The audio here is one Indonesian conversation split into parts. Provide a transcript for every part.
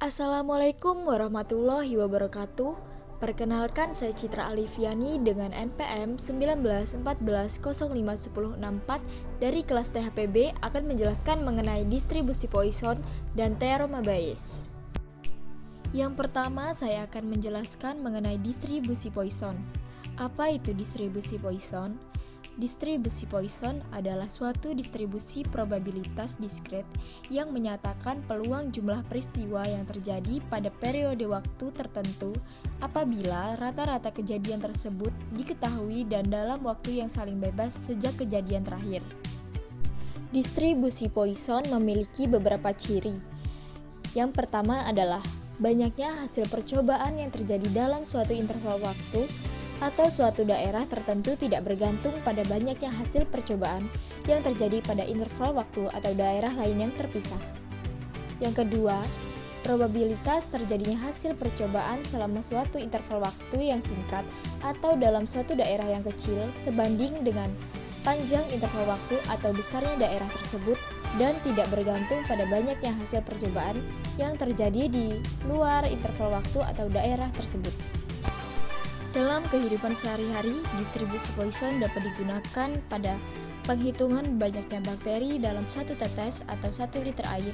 Assalamualaikum warahmatullahi wabarakatuh. Perkenalkan, saya Citra Alifiani dengan NPM 1914015064 dari kelas THPB akan menjelaskan mengenai distribusi Poisson dan teorema Bayes. Yang pertama, saya akan menjelaskan mengenai distribusi Poisson. Apa itu distribusi Poisson? Distribusi Poisson adalah suatu distribusi probabilitas diskret yang menyatakan peluang jumlah peristiwa yang terjadi pada periode waktu tertentu apabila rata-rata kejadian tersebut diketahui dan dalam waktu yang saling bebas sejak kejadian terakhir. Distribusi Poisson memiliki beberapa ciri. Yang pertama adalah banyaknya hasil percobaan yang terjadi dalam suatu interval waktu atau suatu daerah tertentu tidak bergantung pada banyaknya hasil percobaan yang terjadi pada interval waktu atau daerah lain yang terpisah. Yang kedua, probabilitas terjadinya hasil percobaan selama suatu interval waktu yang singkat atau dalam suatu daerah yang kecil sebanding dengan panjang interval waktu atau besarnya daerah tersebut dan tidak bergantung pada banyaknya hasil percobaan yang terjadi di luar interval waktu atau daerah tersebut. Dalam kehidupan sehari-hari, distribusi Poisson dapat digunakan pada penghitungan banyaknya bakteri dalam 1 tetes atau 1 liter air,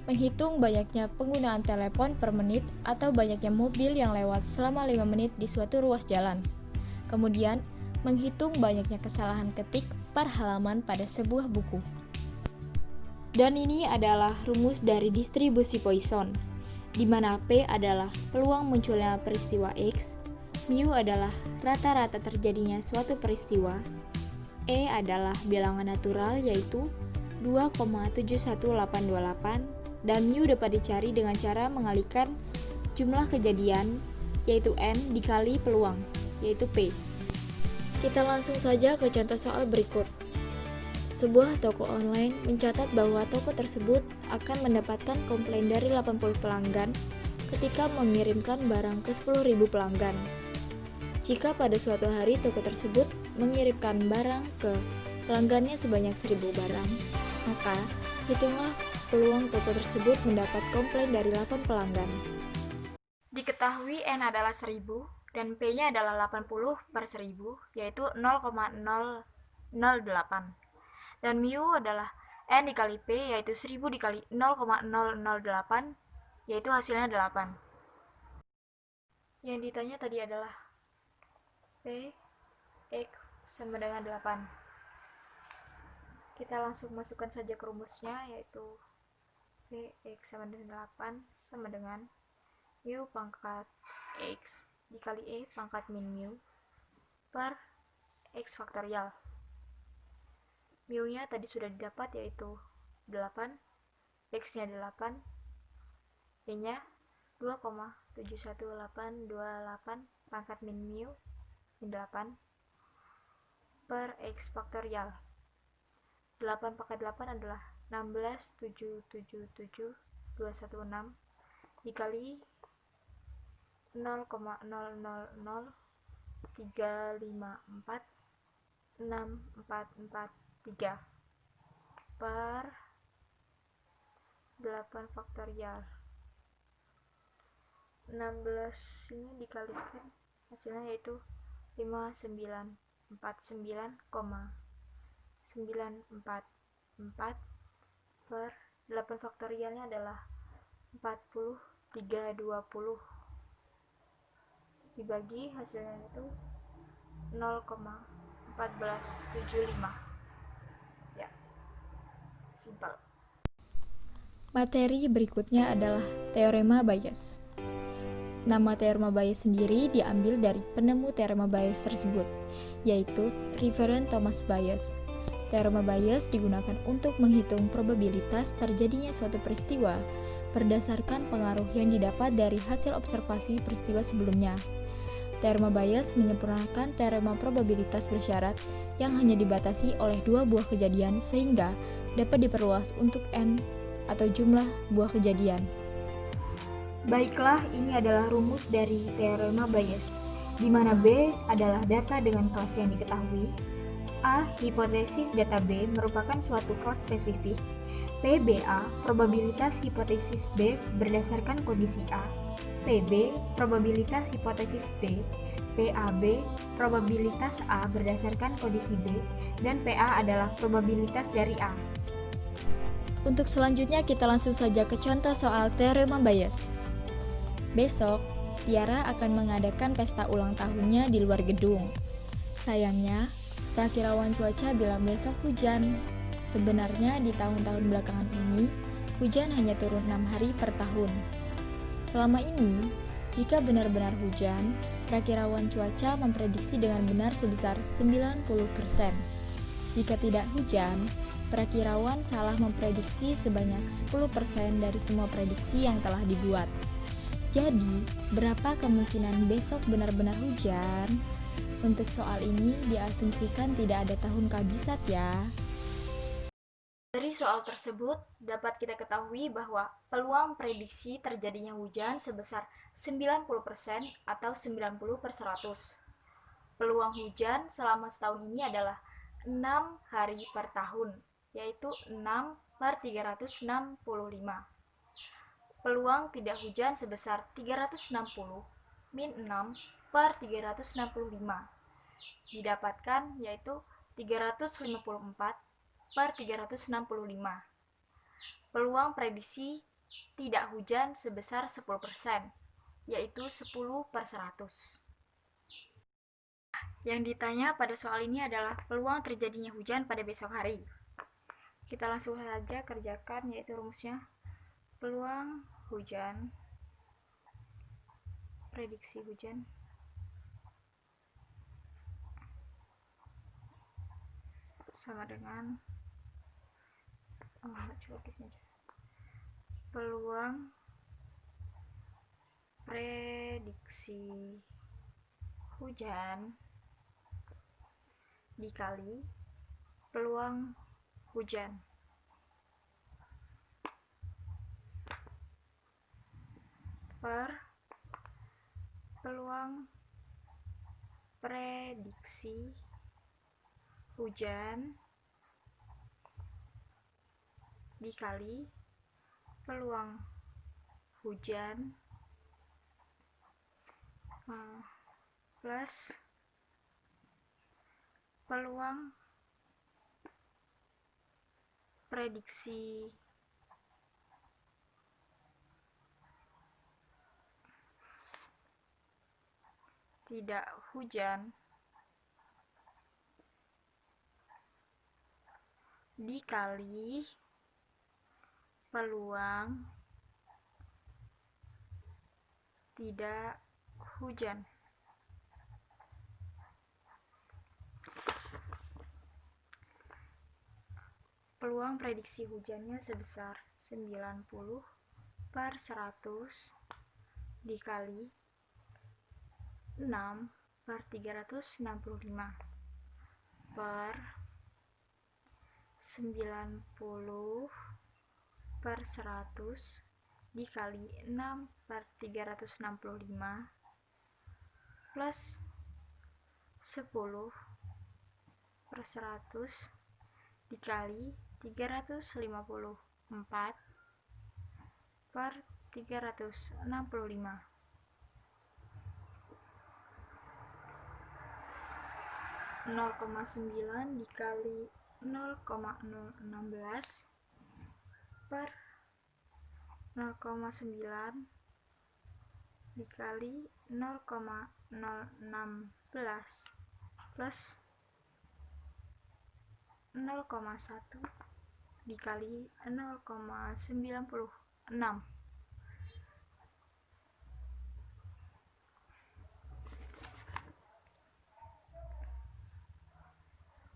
menghitung banyaknya penggunaan telepon per menit atau banyaknya mobil yang lewat selama 5 menit di suatu ruas jalan. Kemudian, menghitung banyaknya kesalahan ketik per halaman pada sebuah buku. Dan ini adalah rumus dari distribusi Poisson, di mana P adalah peluang munculnya peristiwa X, mu adalah rata-rata terjadinya suatu peristiwa, E adalah bilangan natural yaitu 2,71828, dan mu dapat dicari dengan cara mengalihkan jumlah kejadian yaitu N dikali peluang yaitu P. Kita langsung saja ke contoh soal berikut. Sebuah toko online mencatat bahwa toko tersebut akan mendapatkan komplain dari 80 pelanggan ketika mengirimkan barang ke 10.000 pelanggan. Jika pada suatu hari toko tersebut mengirimkan barang ke pelanggannya sebanyak 1.000 barang, maka hitunglah peluang toko tersebut mendapat komplain dari 8 pelanggan. Diketahui N adalah 1.000 dan P-nya adalah 80 per 1.000, yaitu 0,008. Dan mu adalah N dikali P, yaitu 1.000 dikali 0,008, yaitu hasilnya 8. Yang ditanya tadi adalah P, X sama dengan 8. Kita langsung masukkan saja ke rumusnya, yaitu P, X sama dengan 8 sama dengan mu pangkat X dikali E pangkat min mu per X faktorial. Mu-nya tadi sudah didapat yaitu 8, X-nya 8, E-nya 2,71828 pangkat min mu 8 per X faktorial. 8 pangkat 8 adalah 16,777,216 dikali 0,003546443 per 8 faktorial. 16 ini dikalikan hasilnya yaitu 59,944 per 8 faktorialnya adalah 4320 dibagi hasilnya itu 0,1475. Ya, simpel. Materi berikutnya adalah teorema Bayes. Nama teorema Bayes sendiri diambil dari penemu teorema Bayes tersebut, yaitu Reverend Thomas Bayes. Teorema Bayes digunakan untuk menghitung probabilitas terjadinya suatu peristiwa berdasarkan pengaruh yang didapat dari hasil observasi peristiwa sebelumnya. Teorema Bayes menyempurnakan teorema probabilitas bersyarat yang hanya dibatasi oleh 2 buah kejadian sehingga dapat diperluas untuk N atau jumlah buah kejadian. Baiklah, ini adalah rumus dari teorema Bayes, di mana B adalah data dengan kelas yang diketahui, A. Hipotesis data B merupakan suatu kelas spesifik PBA, probabilitas hipotesis B berdasarkan kondisi A. PB, probabilitas hipotesis B. PAB, probabilitas A berdasarkan kondisi B. Dan PA adalah probabilitas dari A. Untuk selanjutnya kita langsung saja ke contoh soal teorema Bayes. Besok, Tiara akan mengadakan pesta ulang tahunnya di luar gedung. Sayangnya, prakirawan cuaca bilang besok hujan. Sebenarnya di tahun-tahun belakangan ini, hujan hanya turun 6 hari per tahun. Selama ini, jika benar-benar hujan, prakirawan cuaca memprediksi dengan benar sebesar 90%. Jika tidak hujan, prakirawan salah memprediksi sebanyak 10% dari semua prediksi yang telah dibuat. Jadi, berapa kemungkinan besok benar-benar hujan? Untuk soal ini diasumsikan tidak ada tahun kabisat ya. Dari soal tersebut, dapat kita ketahui bahwa peluang prediksi terjadinya hujan sebesar 90% atau 90/100. Peluang hujan selama setahun ini adalah 6 hari per tahun, yaitu 6/365. Peluang tidak hujan sebesar 360 min 6/365 didapatkan, yaitu 354/365. Peluang prediksi tidak hujan sebesar 10%, yaitu 10/100. Yang ditanya pada soal ini adalah peluang terjadinya hujan pada besok hari. Kita langsung saja kerjakan, yaitu rumusnya. Peluang hujan, prediksi hujan, sama dengan peluang prediksi hujan dikali peluang hujan. Per peluang prediksi hujan dikali peluang hujan plus peluang prediksi tidak hujan dikali peluang tidak hujan. Peluang prediksi hujannya sebesar 90/100 dikali 6/365 per 90/100 dikali 6/365 plus 10/100 dikali 354/365. 0,9 dikali 0,016 per 0,9 dikali 0,016 plus 0,1 dikali 0,96,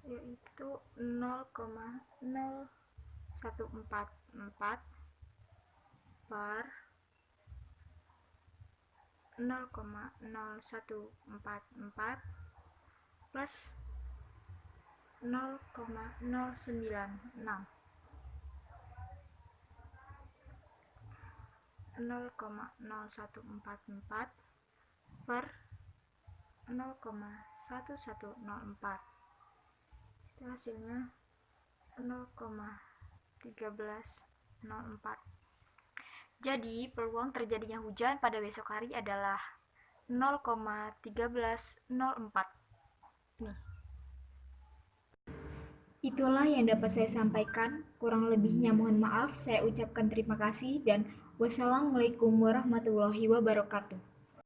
yaitu 0,0144 per 0,0144 plus 0,096, 0,0144 per 0,1104. Itu hasilnya 0,3 13.04. Jadi, peluang terjadinya hujan pada besok hari adalah 0,1304. Nih. Itulah yang dapat saya sampaikan. Kurang lebihnya mohon maaf. Saya ucapkan terima kasih dan wassalamualaikum warahmatullahi wabarakatuh.